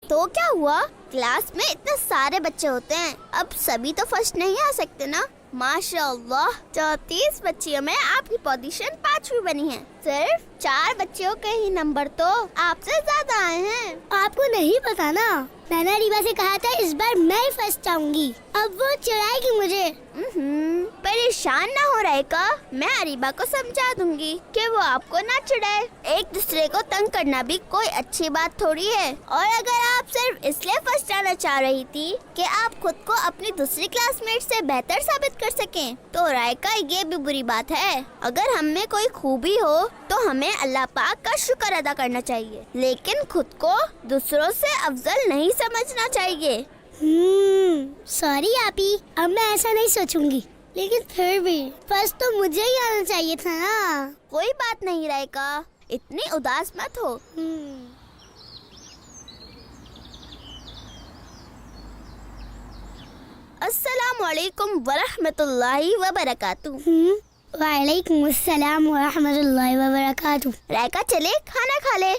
تو کیا ہوا؟ کلاس میں اتنے سارے بچے ہوتے ہیں، اب سبھی تو فرسٹ نہیں آ سکتے نا۔ ماشاء اللہ 34 بچیوں میں آپ کی پوزیشن 5ویں بنی ہے۔ صرف 4 بچیوں کے ہی نمبر تو آپ سے زیادہ آئے ہیں۔ آپ کو نہیں پتا نا، میں نے اریبہ سے کہا تھا اس بار میں ہی فرسٹ آؤں گی، اب وہ چڑھائے گی مجھے۔ پریشان نہ ہو رائکا، میں اریبہ کو سمجھا دوں گی کہ وہ آپ کو نہ چڑھائے۔ ایک دوسرے کو تنگ کرنا بھی کوئی اچھی بات تھوڑی ہے۔ اور اگر آپ صرف اس لیے فرسٹ آنا چاہ رہی تھی کہ آپ خود کو اپنی دوسری کلاس میٹ سے بہتر ثابت کر سکیں تو رائکا یہ بھی بری بات ہے۔ اگر ہم میں کوئی خوبی ہو تو ہمیں اللہ پاک کا شکر ادا کرنا چاہیے، لیکن خود کو دوسروں سے افضل نہیں سمجھنا چاہیے۔ سوری آپی، اب میں ایسا نہیں سوچوں گی، لیکن پھر بھی فرسٹ تو مجھے ہی آنا چاہیے تھا نا۔ کوئی بات نہیں رائکا، اتنی اداس مت ہو۔ السلام علیکم ورحمۃ اللہ وبرکاتہ۔ وعلیکم السلام ورحمۃ اللہ وبرکاتہ۔ رائکا چلے کھانا کھا لے۔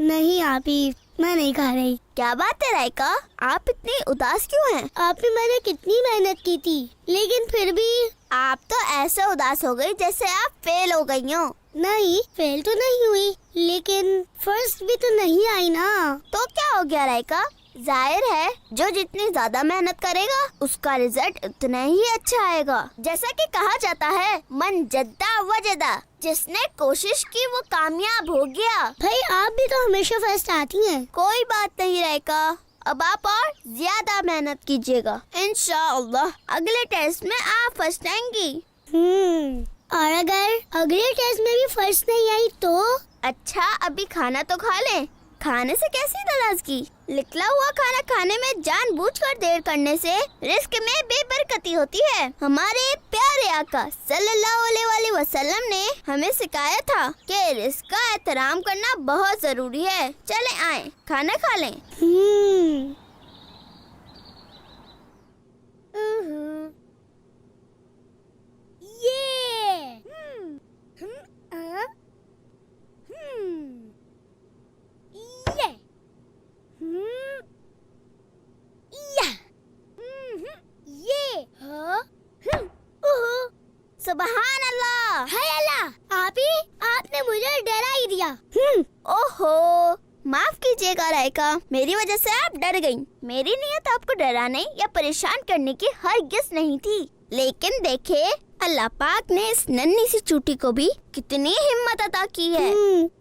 نہیں آپی، میں نہیں کھا رہی۔ کیا بات ہے رائکا، آپ اتنی اداس کیوں ہیں؟ آپی میں نے کتنی محنت کی تھی، لیکن پھر بھی۔ آپ تو ایسے اداس ہو گئی جیسے آپ فیل ہو گئی ہوں۔ نہیں، فیل تو نہیں ہوئی، لیکن فرسٹ بھی تو نہیں آئی نا۔ تو کیا ہو گیا رائکا؟ ظاہر ہے جو جتنی زیادہ محنت کرے گا اس کا رزلٹ اتنا ہی اچھا آئے گا۔ جیسا کہ کہا جاتا ہے من جدہ وجدہ، جس نے کوشش کی وہ کامیاب ہو گیا۔ بھائی آپ بھی تو ہمیشہ فرسٹ آتی ہیں۔ کوئی بات نہیں رائکا، اب آپ اور زیادہ محنت کیجیے گا، انشاءاللہ اگلے ٹیسٹ میں آپ فرسٹ آئیں گی۔ اور اگر اگلے ٹیسٹ میں بھی فرسٹ نہیں آئی تو؟ اچھا ابھی کھانا تو کھا لیں، کھانے سے کیسی ناراضگی؟ نکلا ہوا کھانا کھانے میں جان بوجھ کر دیر کرنے سے رزق میں بے برکتی ہوتی ہے۔ ہمارے پیارے آقا صلی اللہ علیہ وآلہ وسلم نے ہمیں سکھایا تھا کہ رزق کا احترام کرنا بہت ضروری ہے۔ چلیں آئیں کھانا کھا لیں۔ سبحان اللہ، ہائے اللہ، آپ نے مجھے ڈرا ہی دیا۔ اوہو معاف کیجیے گا رائکا، میری وجہ سے آپ ڈر گئیں۔ میری نیت آپ کو ڈرانے یا پریشان کرنے کی ہرگز نہیں تھی، لیکن دیکھے اللہ پاک نے اس ننھی سی چوٹی کو بھی کتنی ہمت عطا کی ہے۔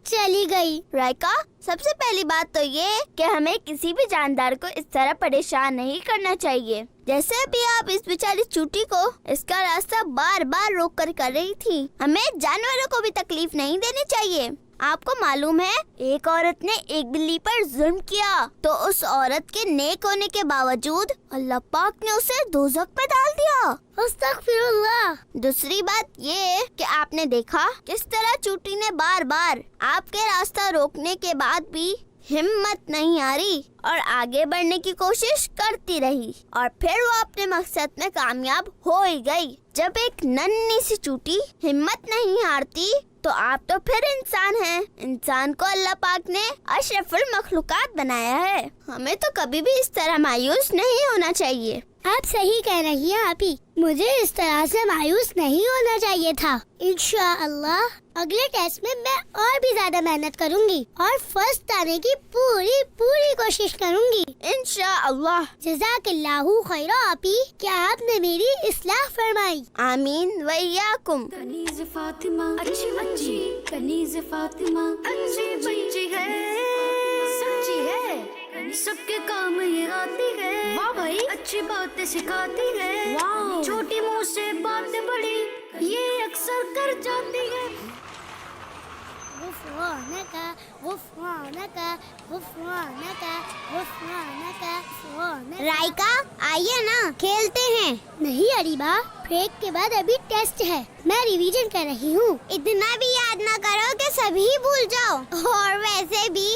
چلی گئی۔ رائکا سب سے پہلی بات تو یہ کہ ہمیں کسی بھی جاندار کو اس طرح پریشان نہیں کرنا چاہیے، جیسے بھی آپ اس بیچاری چوٹی کو اس کا راستہ بار بار روک کر رہی تھی۔ ہمیں جانوروں کو بھی تکلیف نہیں دینی چاہیے۔ آپ کو معلوم ہے ایک عورت نے ایک بلی پر ظلم کیا تو اس عورت کے نیک ہونے کے باوجود اللہ پاک نے اسے دوزخ میں ڈال دیا۔ استغفر اللہ۔ دوسری بات یہ کہ آپ نے دیکھا کس طرح چوٹی نے بار بار آپ کے راستہ روکنے کے بعد بھی ہمت نہیں ہاری اور آگے بڑھنے کی کوشش کرتی رہی، اور پھر وہ اپنے مقصد میں کامیاب ہو ہی گئی۔ جب ایک ننھی سی چوٹی ہمت نہیں ہارتی تو آپ تو پھر انسان ہیں۔ انسان کو اللہ پاک نے اشرف المخلوقات بنایا ہے، ہمیں تو کبھی بھی اس طرح مایوس نہیں ہونا چاہیے۔ آپ صحیح کہہ رہی ہیں آپی، مجھے اس طرح سے مایوس نہیں ہونا چاہیے تھا۔ انشاءاللہ اگلے ٹیسٹ میں اور بھی زیادہ محنت کروں گی اور فرسٹ آنے کی پوری کوشش کروں گی انشاءاللہ۔ جزاک اللہ خیر آپی، کیا آپ نے میری اصلاح فرمائی؟ آمین وإیاکم۔ کنیز فاطمہ اچھی بچی، کنیز فاطمہ اچھی بچی ہے، سچی ہے، سب کے کام یہ آتی ہے۔ واہ بھائی، اچھی باتیں سکھاتی ہے۔ واہ، چھوٹی منہ سے باتیں بڑی یہ اکثر کر جاتی ہے۔ غفرانک غفرانک غفرانک غفرانک غفرانک۔ رائکا آئیے نا کھیلتے ہیں۔ نہیں اریبہ، بریک کے بعد ابھی ٹیسٹ ہے، میں ریویژن کر رہی ہوں۔ اتنا بھی یاد نہ کرو کہ سبھی بھول جاؤ، اور ویسے بھی